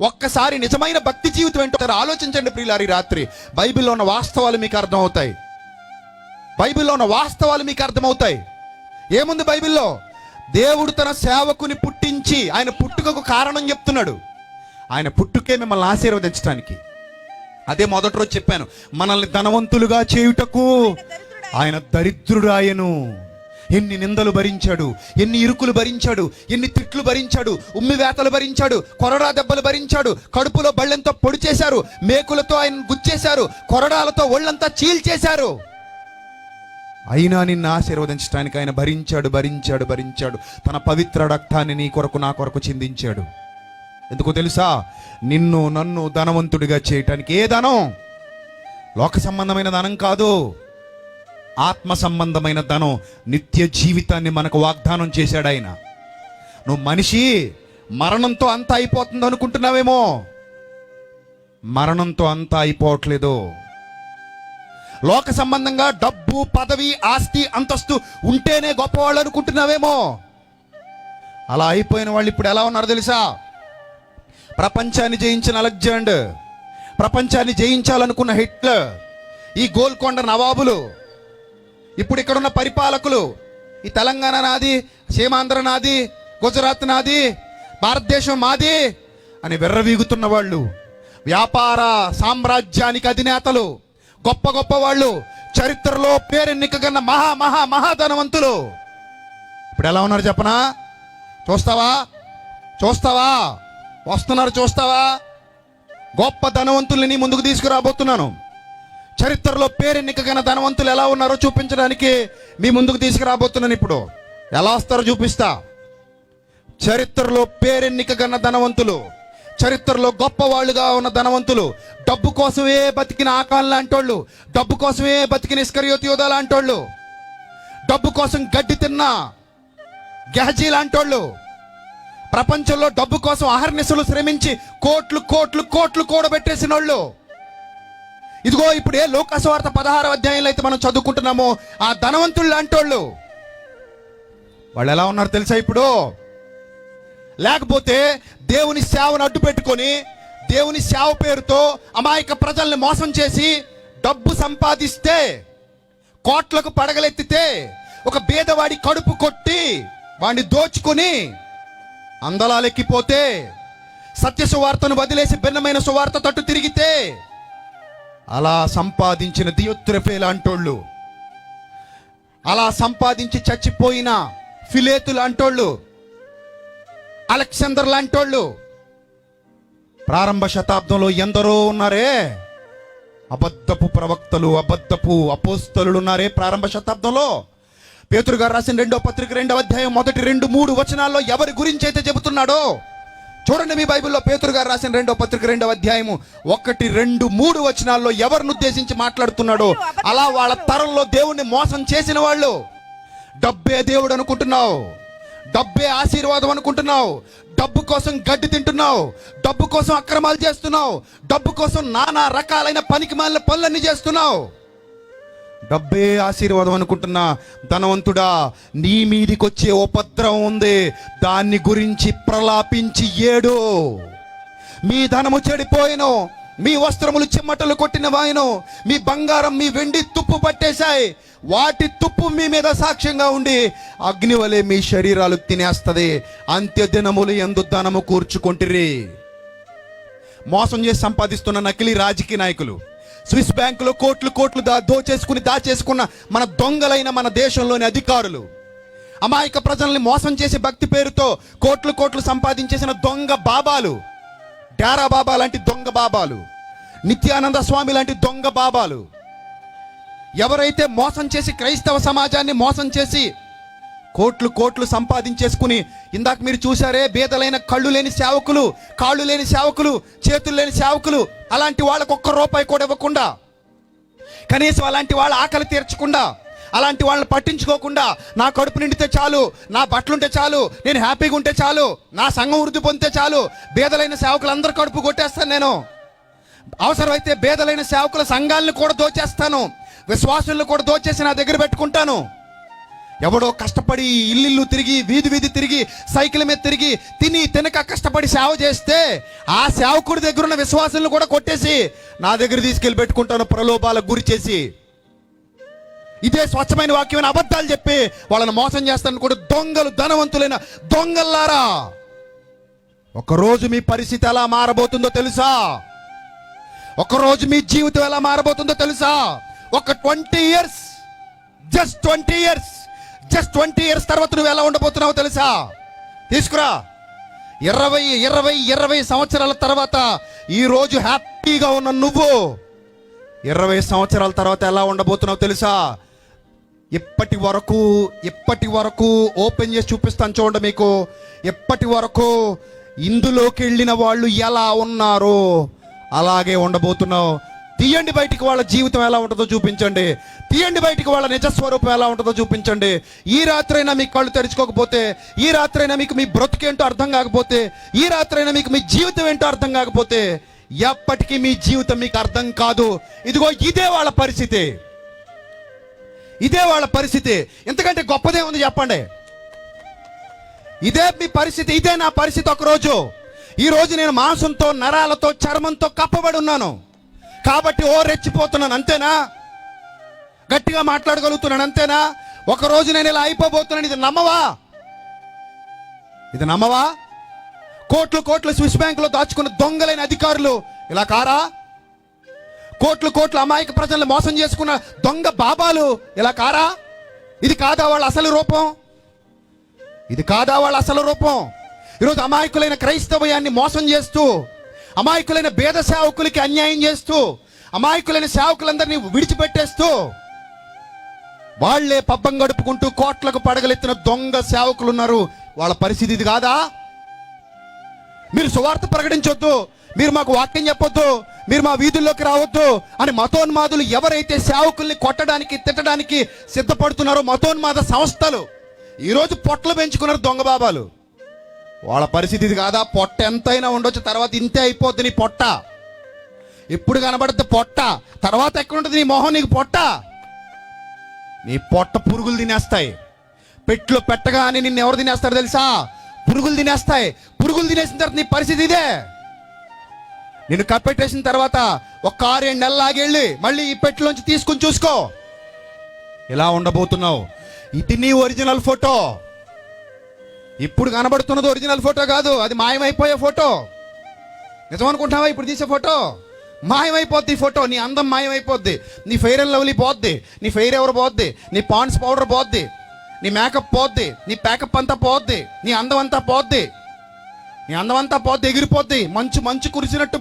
ఒక్కసారి నిజమైన భక్తి జీవితం ఏంటో ఆలోచించండి ప్రియులారి. రాత్రి బైబిల్లో ఉన్న వాస్తవాలు మీకు అర్థమవుతాయి. బైబిల్లో ఉన్న వాస్తవాలు మీకు అర్థమవుతాయి. ఏముంది బైబిల్లో? దేవుడు తన సేవకుని పుట్టించి ఆయన పుట్టుకకు కారణం చెప్తున్నాడు. ఆయన పుట్టుకే మిమ్మల్ని ఆశీర్వదించడానికి. అదే మొదటి రోజు చెప్పాను, మనల్ని ధనవంతులుగా చేయుటకు ఆయన దరిద్రుడు ఆయను. ఎన్ని నిందలు భరించాడు, ఎన్ని ఇరుకులు భరించాడు, ఎన్ని తిట్లు భరించాడు, ఉమ్మి వేతలు భరించాడు, కొరడా దెబ్బలు భరించాడు, కడుపులో బళ్ళెంతో పొడి చేశారు, మేకులతో ఆయన గుచ్చేశారు, కొరడాలతో ఒళ్ళంతా చీల్చేశారు. అయినా నిన్ను ఆశీర్వదించడానికి ఆయన భరించాడు భరించాడు భరించాడు. తన పవిత్ర రక్తాన్ని నీ కొరకు నా కొరకు చిందించాడు. ఎందుకో తెలుసా? నిన్ను నన్ను ధనవంతుడిగా చేయటానికి. ఏ ధనం? లోక సంబంధమైన ధనం కాదు, ఆత్మ సంబంధమైన ధనం. నిత్య జీవితాన్ని మనకు వాగ్దానం చేశాడు ఆయన. నువ్వు మనిషి మరణంతో అంతా అయిపోతుంది అనుకుంటున్నావేమో. మరణంతో అంతా అయిపోవట్లేదు. లోక సంబంధంగా డబ్బు, పదవి, ఆస్తి, అంతస్తు ఉంటేనే గొప్పవాళ్ళు అనుకుంటున్నావేమో. అలా అయిపోయిన వాళ్ళు ఇప్పుడు ఎలా ఉన్నారు తెలుసా? ప్రపంచాన్ని జయించిన అలెగ్జాండర్, ప్రపంచాన్ని జయించాలనుకున్న హిట్లర్, ఈ గోల్కొండ నవాబులు, ఇప్పుడు ఇక్కడున్న పరిపాలకులు, ఈ తెలంగాణ నాది, సీమాంధ్ర నాది, గుజరాత్ నాది, భారతదేశం మాది అని విర్రవీగుతున్న వాళ్ళు, వ్యాపార సామ్రాజ్యానికి అధినేతలు, గొప్ప గొప్ప వాళ్ళు, చరిత్రలో పేరెన్నికగన్న మహా మహా మహాధనవంతులు ఇప్పుడు ఎలా ఉన్నారు చెప్పనా? చూస్తావా? చూస్తావా? వస్తున్నారు, చూస్తావా? గొప్ప ధనవంతుల్ని నీ ముందుకు తీసుకురాబోతున్నాను. చరిత్రలో పేరెన్నికగన్న ధనవంతులు ఎలా ఉన్నారో చూపించడానికి మీ ముందుకు తీసుకురాబోతున్నాను. ఇప్పుడు ఎలా వస్తారో చూపిస్తా. చరిత్రలో పేరెన్నికగన్న ధనవంతులు, చరిత్రలో గొప్పవాళ్ళుగా ఉన్న ధనవంతులు, డబ్బు కోసమే బతికిన ఆకాన్ లాంటోళ్ళు, డబ్బు కోసమే బతికిన ఇస్కరియోతు యూదా లాంటోళ్ళు, డబ్బు కోసం గడ్డి తిన్న గెహజీ లాంటోళ్ళు, ప్రపంచంలో డబ్బు కోసం అహర్నిశలు శ్రమించి కోట్లు కోట్లు కోట్లు కూడబెట్టేసిన వాళ్ళు. ఇదిగో ఇప్పుడు ఏ లోకసువార్త 16వ అధ్యాయంలో అయితే మనం చదువుకుంటున్నామో ఆ ధనవంతులు లాంటోళ్ళు వాళ్ళు ఎలా ఉన్నారు తెలుసా ఇప్పుడు? లేకపోతే దేవుని సేవను అడ్డు పెట్టుకొని దేవుని సేవ పేరుతో అమాయక ప్రజల్ని మోసం చేసి డబ్బు సంపాదిస్తే, కోట్లకు పడగలెత్తితే, ఒక బీదవాడి కడుపు కొట్టి వాడిని దోచుకొని అందలాలెక్కిపోతే, సత్య సువార్తను వదిలేసి భిన్నమైన సువార్త తట్టు తిరిగితే, అలా సంపాదించిన దియోత్రెఫే లాంటోళ్ళు, అలా సంపాదించి చచ్చిపోయిన ఫిలేతు లాంటోళ్ళు, అలెగ్జాండర్ లాంటోళ్ళు ప్రారంభ శతాబ్దంలో ఎందరో ఉన్నారే. అబద్ధపు ప్రవక్తలు, అబద్ధపు అపోస్తలులు ఉన్నారే ప్రారంభ శతాబ్దంలో. పేతురు గారు రాసిన 2వ పత్రిక 2వ అధ్యాయం మొదటి 2-3 వచనాల్లో ఎవరి గురించి అయితే చెబుతున్నాడో చూడండి. మీ బైబిల్లో పేతురు గారు రాసిన 2వ పత్రిక 2వ అధ్యాయము 1, 2, 3 వచనాల్లో ఎవరిని ఉద్దేశించి మాట్లాడుతున్నాడో, అలా వాళ్ళ తరంలో దేవుణ్ణి మోసం చేసిన వాళ్ళు. డబ్బే దేవుడు అనుకుంటున్నావు, డబ్బే ఆశీర్వాదం అనుకుంటున్నావు, డబ్బు కోసం గడ్డి తింటున్నావు, డబ్బు కోసం అక్రమాలు చేస్తున్నావు, డబ్బు కోసం నానా రకాలైన పనికిమాలిన పనులన్నీ చేస్తున్నావు. డబ్బే ఆశీర్వాదం అనుకుంటున్నా ధనవంతుడా, నీ మీదికొచ్చే ఉపద్రవం ఉంది, దాన్ని గురించి ప్రలాపించి ఏడు. మీ ధనము చెడిపోయిను, మీ వస్త్రములు చెమ్మటలు కొట్టిన వాయను, మీ బంగారం మీ వెండి తుప్పు పట్టేశాయి, వాటి తుప్పు మీ మీద సాక్ష్యంగా ఉండి అగ్ని వలె మీ శరీరాలు తినేస్తది. అంత్య దినములు యందు ధనము కూర్చుకొంటిరి. మోసం చేసి సంపాదిస్తున్న నకిలీ రాజకీయ నాయకులు, స్విస్ బ్యాంకులో కోట్లు కోట్లు దాచేసుకున్న మన దొంగలైన మన దేశంలోని అధికారులు, అమాయక ప్రజల్ని మోసం చేసి భక్తి పేరుతో కోట్లు కోట్లు సంపాదించేసిన దొంగ బాబాలు, డారా బాబా లాంటి దొంగ బాబాలు, నిత్యానంద స్వామి లాంటి దొంగ బాబాలు, ఎవరైతే మోసం చేసి క్రైస్తవ సమాజాన్ని మోసం చేసి కోట్లు కోట్లు సంపాదించేసుకుని, ఇందాక మీరు చూసారే బీదలైన కళ్ళు లేని సేవకులు, కాళ్ళు లేని సేవకులు, చేతులు లేని సేవకులు, అలాంటి వాళ్ళకు ₹1 కూడా ఇవ్వకుండా, కనీసం అలాంటి వాళ్ళ ఆకలి తీర్చకుండా, అలాంటి వాళ్ళని పట్టించుకోకుండా, నా కడుపు నిండితే చాలు, నా బట్టలుంటే చాలు, నేను హ్యాపీగా ఉంటే చాలు, నా సంఘం వృద్ధి పొందితే చాలు, బీదలైన సేవకులందరూ కడుపు కొట్టేస్తాను నేను, అవసరమైతే బీదలైన సేవకుల సంఘాలను కూడా దోచేస్తాను, విశ్వాసులను కూడా దోచేసి నా దగ్గర పెట్టుకుంటాను. ఎవడో కష్టపడి ఇల్లు తిరిగి వీధి వీధి తిరిగి సైకిల్ మీద తిరిగి తిని తినక కష్టపడి సేవ చేస్తే ఆ సేవకుడి దగ్గర ఉన్న విశ్వాసాలను కూడా కొట్టేసి నా దగ్గర తీసుకెళ్ళి పెట్టుకుంటాను ప్రలోభాలకు గురి చేసి. ఇదే స్వచ్ఛమైన వాక్యమైన అబద్ధాలు చెప్పి వాళ్ళని మోసం చేస్తాను కూడా దొంగలు, ధనవంతులైన దొంగల్లారా. ఒకరోజు మీ పరిస్థితి ఎలా మారబోతుందో తెలుసా? ఒకరోజు మీ జీవితం ఎలా మారబోతుందో తెలుసా? ఒక 20 years, జస్ట్ 20 years తర్వాత నువ్వు ఎలా ఉండబోతున్నావో తెలుసా? తీసుకురా. 20 సంవత్సరాల తర్వాత ఈ రోజు హ్యాపీగా ఉన్న నువ్వు 20 సంవత్సరాల తర్వాత ఎలా ఉండబోతున్నావో తెలుసా? ఇప్పటి వరకు ఓపెన్ చేసి చూపిస్తాను చూడండి మీకు. ఇప్పటి వరకు ఇందులోకి వెళ్ళిన వాళ్ళు ఎలా ఉన్నారో అలాగే ఉండబోతున్నావు. తీయండి బయటికి వాళ్ళ జీవితం ఎలా ఉంటుందో చూపించండి. తీయండి బయటికి వాళ్ళ నిజస్వరూపం ఎలా ఉంటుందో చూపించండి. ఈ రాత్రైనా మీకు కళ్ళు తెరుచుకోకపోతే, ఈ రాత్రైనా మీకు మీ బ్రతుకేంటో అర్థం కాకపోతే, ఈ రాత్రైనా మీకు మీ జీవితం ఏంటో అర్థం కాకపోతే, ఎప్పటికీ మీ జీవితం మీకు అర్థం కాదు. ఇదిగో ఇదే వాళ్ళ పరిస్థితి, ఇదే వాళ్ళ పరిస్థితి. ఎందుకంటే గొప్పదే ఉంది చెప్పండి. ఇదే మీ పరిస్థితి, ఇదే నా పరిస్థితి. ఒకరోజు ఈ రోజు నేను మాంసంతో, నరాలతో, చర్మంతో కప్పబడి ఉన్నాను కాబట్టి రెచ్చిపోతున్నాను అంతేనా? గట్టిగా మాట్లాడగలుగుతున్నాను అంతేనా? ఒకరోజు నేను ఇలా అయిపోబోతున్నాను. ఇది నమ్మవా? ఇది నమ్మవా? కోట్లు స్విస్ బ్యాంకులో దాచుకున్న దొంగలైన అధికారులు ఇలా కారా? కోట్లు అమాయక ప్రజలను మోసం చేసుకున్న దొంగ బాబాలు ఇలా కారా? ఇది కాదా వాళ్ళ అసలు రూపం? ఇది కాదా వాళ్ళ అసలు రూపం? ఈరోజు అమాయకులైన క్రైస్తవయాన్ని మోసం చేస్తూ, అమాయకులైన భేద సేవకులకి అన్యాయం చేస్తూ, అమాయకులైన సేవకులందరినీ విడిచిపెట్టేస్తూ వాళ్లే పబ్బం గడుపుకుంటూ కోట్లకు పడగలెత్తిన దొంగ సేవకులు ఉన్నారు. వాళ్ళ పరిస్థితి ఇది కాదా? మీరు సువార్త ప్రకటించొద్దు, మీరు మాకు వాక్యం చెప్పొద్దు, మీరు మా వీధుల్లోకి రావద్దు అని మతోన్మాదులు ఎవరైతే సేవకుల్ని కొట్టడానికి, తిట్టడానికి సిద్ధపడుతున్నారో మతోన్మాద సంస్థలు ఈరోజు పొట్టలు పెంచుకున్నారు దొంగ బాబాలు. వాళ్ళ పరిస్థితి ఇది కాదా? పొట్ట ఎంతైనా ఉండొచ్చు, తర్వాత ఇంతే అయిపోద్ది నీ పొట్ట. ఇప్పుడు కనబడుద్ది పొట్ట, తర్వాత ఎక్కడ ఉంటుంది నీ మొహం? నీకు పొట్ట, నీ పొట్ట పురుగులు తినేస్తాయి. పెట్లో పెట్టగానే నిన్ను ఎవరు తినేస్తారు తెలుసా? పురుగులు తినేస్తాయి. పురుగులు తినేసిన తర్వాత నీ పరిస్థితి ఇదే. నిన్ను కప్పెట్టేసిన తర్వాత ఒక 6-7 నెలలు ఆగెళ్ళి మళ్ళీ ఈ పెట్టిలోంచి తీసుకుని చూసుకో, ఇలా ఉండబోతున్నావు. ఇది నీ ఒరిజినల్ ఫోటో. ఇప్పుడు కనబడుతున్నది ఒరిజినల్ ఫోటో కాదు, అది మాయమైపోయే ఫోటో. నిజం అనుకుంటున్నావా? ఇప్పుడు తీసే ఫోటో మాయమైపోద్ది. ఫోటో నీ అందం మాయమైపోద్ది, నీ ఫెయిర్ అండ్ లవ్లీ పోద్ది, నీ ఫెయిర్ ఎవరు పోద్ది, నీ పాండ్స్ పౌడర్ పోద్ది, నీ మేకప్ పోద్ది, నీ ప్యాకప్ అంతా పోద్ది, నీ అందం అంతా పోద్ది, నీ అందం అంతా పోద్ది, ఎగిరిపోద్ది. మంచు కురిసినట్టు,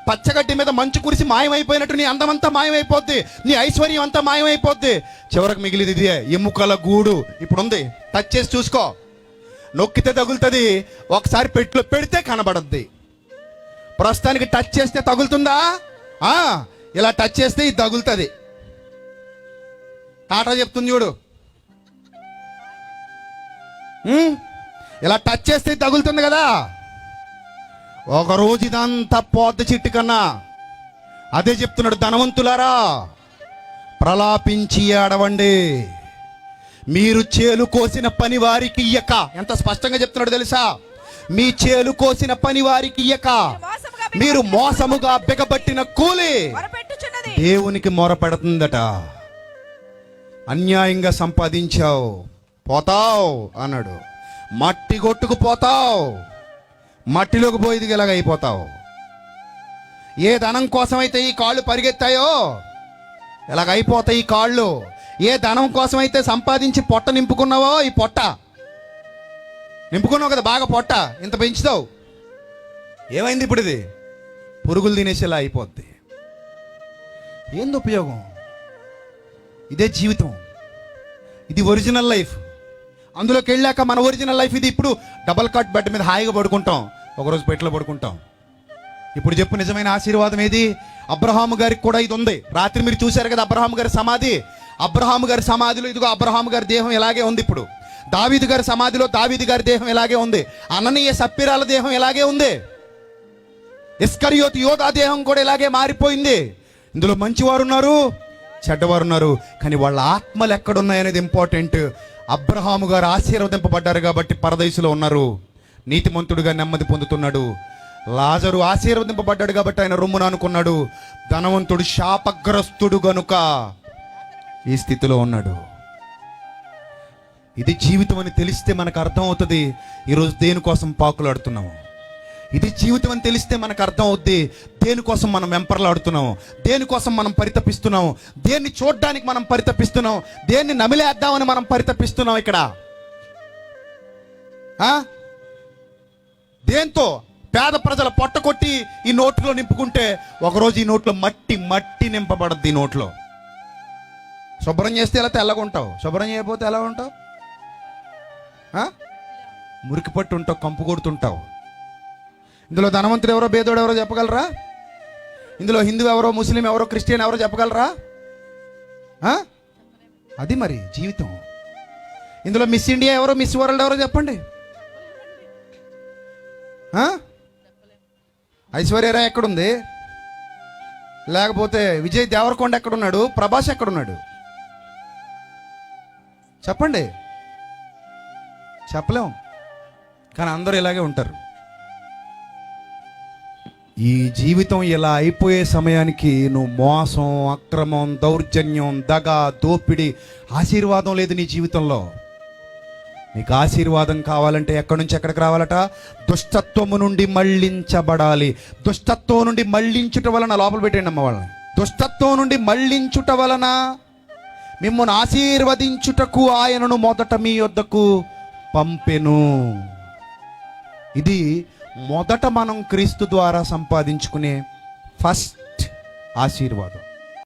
పచ్చగడ్డి మీద మంచు కురిసి మాయమైపోయినట్టు నీ అందం అంతా మాయమైపోద్ది, నీ ఐశ్వర్యం అంతా మాయమైపోద్ది. చివరికి మిగిలిది ఇదే, ఎముకల గూడు. ఇప్పుడు ఉంది, టచ్ చేసి చూసుకో. నొక్కితే తగులుతుంది, ఒకసారి పెట్లో పెడితే కనబడద్ది. ప్రస్తుతానికి టచ్ చేస్తే తగులుతుందా? ఇలా టచ్ చేస్తే ఇది తగులుతుంది. టాటా చెప్తుంది చూడు, ఇలా టచ్ చేస్తే ఇది తగులుతుంది కదా. ఒక రోజు ఇదంతా పోద్ది చిట్టు కన్నా. అదే చెప్తున్నాడు, ధనవంతులారా ప్రలాపించి ఏడవండి, మీరు చేలు కోసిన పని వారికి ఇయ్యక. ఎంత స్పష్టంగా చెప్తున్నాడు తెలుసా? మీ చేలు కోసిన పని వారికి ఇయ్యక మీరు మోసముగా బిగబట్టిన కూలి దేవునికి మొరపెడుతుందట. అన్యాయంగా సంపాదించావు, పోతావు అన్నాడు. మట్టి కొట్టుకు పోతావు, మట్టిలోకి పోయి ఇలాగ అయిపోతావు. ఏ ధనం కోసమైతే ఈ కాళ్ళు పరిగెత్తాయో ఇలాగ అయిపోతాయి ఈ కాళ్ళు. ఏ ధనం కోసమైతే సంపాదించి పొట్ట నింపుకున్నావో, ఈ పొట్ట నింపుకున్నావు కదా బాగా, పొట్ట ఇంత పెంచుతావు. ఏమైంది ఇప్పుడు? ఇది పురుగులు తినేసేలా అయిపోద్ది. ఏంది ఉపయోగం? ఇదే జీవితం, ఇది ఒరిజినల్ లైఫ్. అందులోకి వెళ్ళాక మన ఒరిజినల్ లైఫ్ ఇది. ఇప్పుడు డబల్ కాట్ బెడ్ మీద హాయిగా పడుకుంటాం, ఒకరోజు పెట్లో పడుకుంటాం. ఇప్పుడు చెప్పు, నిజమైన ఆశీర్వాదం ఏది? అబ్రహాము గారికి కూడా ఇది ఉంది. రాత్రి మీరు చూశారు కదా అబ్రహాము గారి సమాధి. అబ్రహాము గారి సమాధిలో ఇదిగో అబ్రహాము గారి దేహం ఇలాగే ఉంది. ఇప్పుడు దావీదు గారి సమాధిలో దావీదు గారి దేహం ఇలాగే ఉంది. అననీయ సప్పిరాల దేహం ఇలాగే ఉంది. ఇస్కరియోతు యోధా దేహం కూడా ఇలాగే మారిపోయింది. ఇందులో మంచివారు ఉన్నారు, చెడ్డవారు ఉన్నారు. కానీ వాళ్ళ ఆత్మలు ఎక్కడున్నాయనేది ఇంపార్టెంట్. అబ్రహాము గారు ఆశీర్వదింపబడ్డారు కాబట్టి పరదేశంలో ఉన్నారు, నీతిమంతుడుగా నెమ్మది పొందుతున్నాడు. లాజరు ఆశీర్వదింపబడ్డాడు కాబట్టి ఆయన రొమ్మున అనుకున్నాడు. ధనవంతుడు శాపగ్రస్తుడు గనుక ఈ స్థితిలో ఉన్నాడు. ఇది జీవితం అని తెలిస్తే మనకు అర్థం అవుతుంది ఈరోజు దేనికోసం పాకులాడుతున్నాము. ఇది జీవితం అని తెలిస్తే మనకు అర్థం అవుద్ది దేనికోసం మనం వెంపర్లాడుతున్నాము, దేనికోసం మనం పరితపిస్తున్నాము, దేన్ని చూడడానికి మనం పరితపిస్తున్నాం, దేన్ని నమిలేద్దామని మనం పరితపిస్తున్నాం. ఇక్కడ దేంతో పేద ప్రజల పొట్ట కొట్టి ఈ నోట్లో నింపుకుంటే ఒకరోజు ఈ నోట్లో మట్టి మట్టి నింపబడద్ది. ఈ నోట్లో శుభ్రం చేస్తే ఎలా తెల్లగా ఉంటావు, శుభ్రం చేయకపోతే ఎలా ఉంటావు? మురికి పట్టు ఉంటావు, కంపు కొడుతుంటావు. ఇందులో ధనవంతుడు ఎవరో బేదోడు ఎవరో చెప్పగలరా? ఇందులో హిందూ ఎవరో ముస్లిం ఎవరో క్రిస్టియన్ ఎవరో చెప్పగలరా? అది మరి జీవితం. ఇందులో మిస్ ఇండియా ఎవరో మిస్ వరల్డ్ ఎవరో చెప్పండి. ఐశ్వర్యరాయ్ ఎక్కడుంది? లేకపోతే విజయ్ దేవరకొండ ఎక్కడున్నాడు? ప్రభాస్ ఎక్కడున్నాడు? చెప్పండి. చెప్పలేం. కానీ అందరూ ఇలాగే ఉంటారు. ఈ జీవితం ఇలా అయిపోయే సమయానికి నువ్వు మోసం, అక్రమం, దౌర్జన్యం, దగ, దోపిడి, ఆశీర్వాదం లేదు నీ జీవితంలో. నీకు ఆశీర్వాదం కావాలంటే ఎక్కడి నుంచి ఎక్కడికి రావాలట? దుష్టత్వము నుండి మళ్ళించబడాలి. దుష్టత్వం నుండి మళ్ళించుట వలన, లోపల పెట్టండి అమ్మ వాళ్ళని, దుష్టత్వం నుండి మళ్ళించుట వలన మిమ్మల్ని ఆశీర్వదించుటకు ఆయనను మొదట మీ యొద్దకు పంపెను. ఇది మొదట మనం క్రీస్తు ద్వారా సంపాదించుకునే ఫస్ట్ ఆశీర్వాదం.